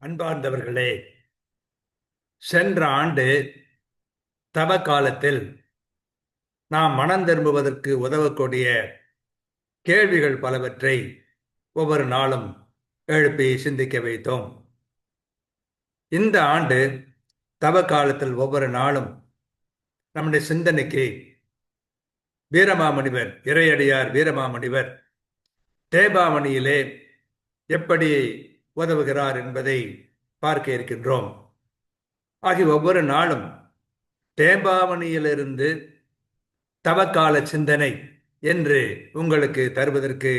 அன்பார்ந்தவர்களே, சென்ற ஆண்டு தவ காலத்தில் நாம் மனம் திரும்புவதற்கு உதவக்கூடிய கேள்விகள் பலவற்றை ஒவ்வொரு நாளும் எழுப்பி சிந்திக்க வைத்தோம். இந்த ஆண்டு தவ காலத்தில் ஒவ்வொரு நாளும் நம்முடைய சிந்தனைக்கு வீரமாமுனிவர், இறையடியார் வீரமாமுனிவர் தேபாவணியிலே எப்படி உதவுகிறார் என்பதை பார்க்க இருக்கின்றோம். ஆகிய ஒவ்வொரு நாளும் தேம்பாவணியிலிருந்து தவக்கால சிந்தனை என்று உங்களுக்கு தருவதற்கு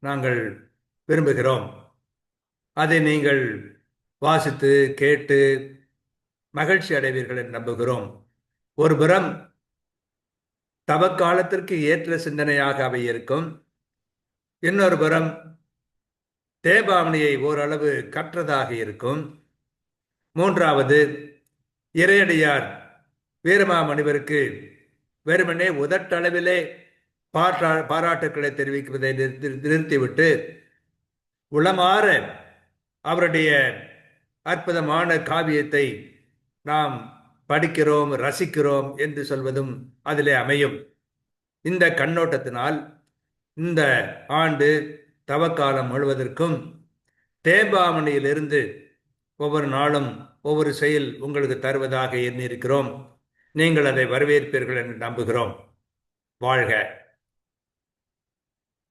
நாங்கள் விரும்புகிறோம். அதை நீங்கள் வாசித்து கேட்டு மகிழ்ச்சி அடைவீர்கள் என்று நம்புகிறோம். ஒருபுறம் தவக்காலத்திற்கு ஏற்ற சிந்தனையாக அவை இருக்கும், இன்னொரு புறம் தேம்பாவணியை ஓரளவு கற்றதாக இருக்கும், மூன்றாவது இறையடியார் வீரமாமுனிவருக்கு வெறுமனே உதட்டளவிலே பாராட்டுக்களை தெரிவிப்பதை நிறுத்திவிட்டு உளமாற அவருடைய அற்புதமான காவியத்தை நாம் படிக்கிறோம், ரசிக்கிறோம் என்று சொல்வதும் அதிலே அமையும். இந்த கண்ணோட்டத்தினால் இந்த ஆண்டு தவக்காலம் முழுவதற்கும் தேம்பாவணியிலிருந்து ஒவ்வொரு நாளும் ஒவ்வொரு செயல் உங்களுக்கு தருவதாக எண்ணியிருக்கிறோம். நீங்கள் அதை வரவேற்பீர்கள் என்று நம்புகிறோம். வாழ்க!